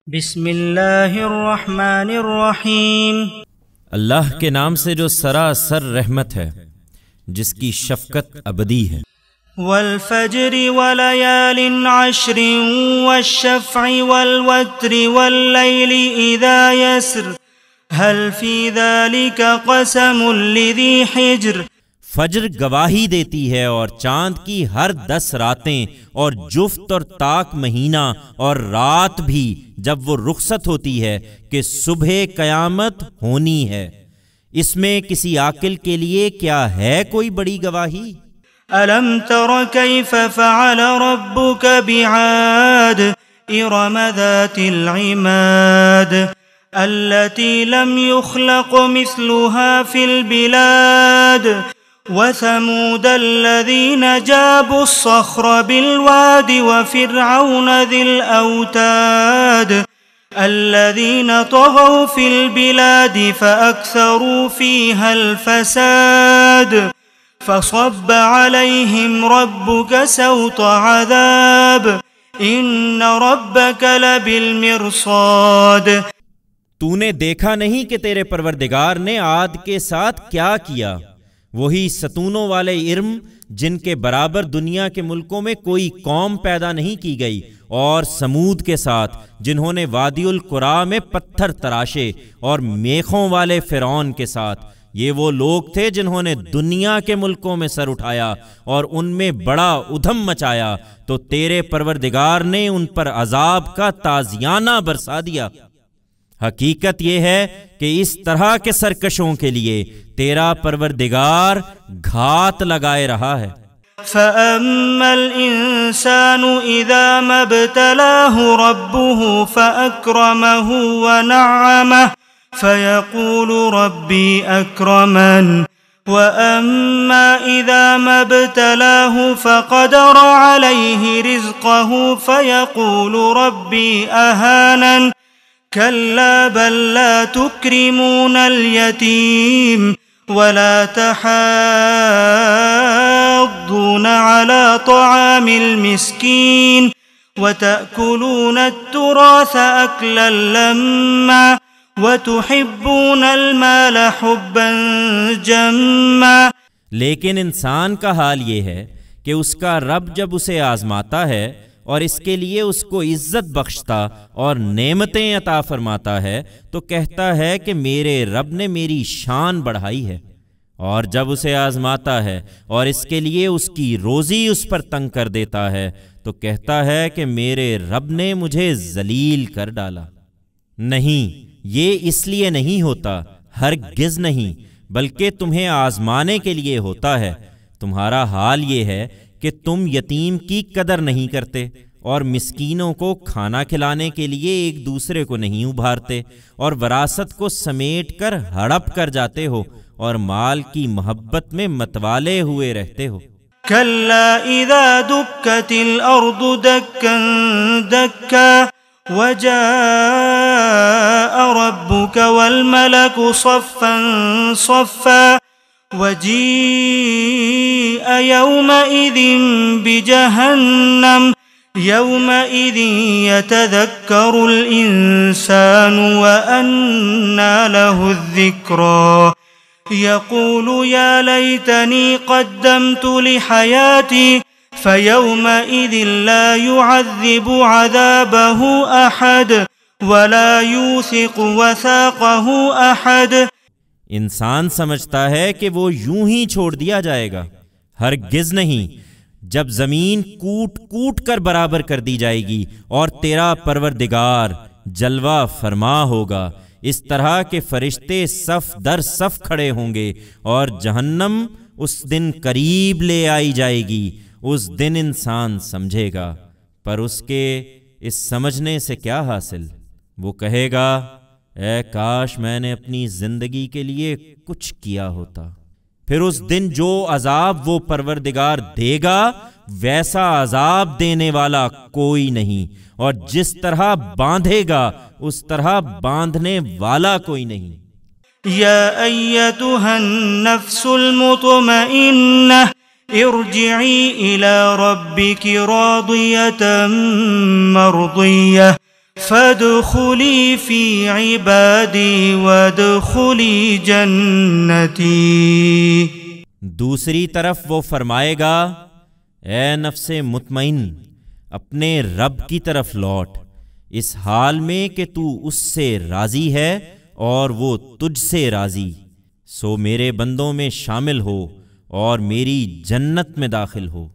بسم اللہ الرحمن الرحیم۔ اللہ کے نام سے جو سراسر رحمت ہے، جس کی شفقت ابدی ہے۔ والفجر وليال عشر والشفع والوتر والليل إذا يسر هل في ذلك قسم لذي حجر۔ فجر گواہی دیتی ہے اور چاند کی ہر 10 راتیں اور جفت اور طاق مہینہ اور رات بھی جب وہ رخصت ہوتی ہے کہ صبح قیامت ہونی ہے، اس میں کسی عاقل کے لیے کیا ہے کوئی بڑی گواہی؟ ألم تر كيف فعل ربك بعاد إرم ذات العماد التي لم يخلق مثلها في البلاد وثمود الذين جابوا الصخر بالواد وفرعون ذي الأوتاد الذين طغوا في البلاد فأكثروا فيها الفساد فصب عليهم ربك سوط عذاب إن ربك لبالمرصاد۔ تو نے دیکھا نہیں کہ تیرے پروردگار نے عاد کے ساتھ کیا کیا؟ وہی ستونوں والے ارم جن کے برابر دنیا کے ملکوں میں کوئی قوم پیدا نہیں کی گئی، اور سمود کے ساتھ جنہوں نے وادی القرا میں پتھر تراشے، اور میخوں والے فرعون کے ساتھ۔ یہ وہ لوگ تھے جنہوں نے دنیا کے ملکوں میں سر اٹھایا اور ان میں بڑا ادھم مچایا، تو تیرے پروردگار نے ان پر عذاب کا تازیانہ برسا دیا۔ حقیقت یہ ہے کہ اس طرح کے سرکشوں کے لیے تیرا پروردگار گھات لگائے رہا ہے۔ فَأَمَّا الْإِنسَانُ إِذَا مَا ابْتَلَاهُ رَبُّهُ فَأَكْرَمَهُ وَنَعَّمَهُ فَيَقُولُ رَبِّي أَكْرَمَنِ وَأَمَّا إِذَا مَا ابْتَلَاهُ فَقَدَرَ عَلَيْهِ رِزْقَهُ فَيَقُولُ رَبِّي أَهَانَنِ كلا بل لا تكرمون اليتيم ولا تحاضون على طعام المسكين وتأكلون التراث أكلا لما وتحبون المال حبا جما۔ لیکن انسان کا حال یہ ہے کہ اس کا رب جب اسے آزماتا ہے اور اس کے لیے اس کو عزت بخشتا اور نعمتیں عطا فرماتا ہے تو کہتا ہے کہ میرے رب نے میری شان بڑھائی ہے، اور جب اسے آزماتا ہے اور اس کے لیے اس کی روزی اس پر تنگ کر دیتا ہے تو کہتا ہے کہ میرے رب نے مجھے ذلیل کر ڈالا۔ نہیں، یہ اس لیے نہیں ہوتا، ہرگز نہیں، بلکہ تمہیں آزمانے کے لیے ہوتا ہے۔ تمہارا حال یہ ہے کہ تم یتیم کی قدر نہیں کرتے اور مسکینوں کو کھانا کھلانے کے لیے ایک دوسرے کو نہیں ابھارتے، اور وراثت کو سمیٹ کر ہڑپ کر جاتے ہو اور مال کی محبت میں متوالے ہوئے رہتے ہو۔ كلا إذا دكت الأرض دكا دكا وجاء ربك والملك صفا صفا وجيء يومئذ بجهنم يومئذ يتذكر الإنسان وأنى له الذكرى يقول يا ليتني قدمت لحياتي فيومئذ لا يعذب عذابه أحد ولا يوثق وثاقه أحد۔ انسان سمجھتا ہے کہ وہ یوں ہی چھوڑ دیا جائے گا، ہرگز نہیں۔ جب زمین کوٹ کوٹ کر برابر کر دی جائے گی اور تیرا پروردگار جلوہ فرما ہوگا، اس طرح کے فرشتے صف در صف کھڑے ہوں گے، اور جہنم اس دن قریب لے آئی جائے گی۔ اس دن انسان سمجھے گا، پر اس کے اس سمجھنے سے کیا حاصل؟ وہ کہے گا، اے کاش میں نے اپنی زندگی کے لیے کچھ کیا ہوتا۔ پھر اس دن جو عذاب وہ پروردگار دے گا ویسا عذاب دینے والا کوئی نہیں، اور جس طرح باندھے گا اس طرح باندھنے والا کوئی نہیں۔ یا ایتھا النفس المطمئنہ ارجعی الی ربک راضیۃ مرضیہ فادخلی فی عبادی وادخلی جنتی۔ دوسری طرف وہ فرمائے گا، اے نفس مطمئن، اپنے رب کی طرف لوٹ، اس حال میں کہ تو اس سے راضی ہے اور وہ تجھ سے راضی، سو میرے بندوں میں شامل ہو اور میری جنت میں داخل ہو۔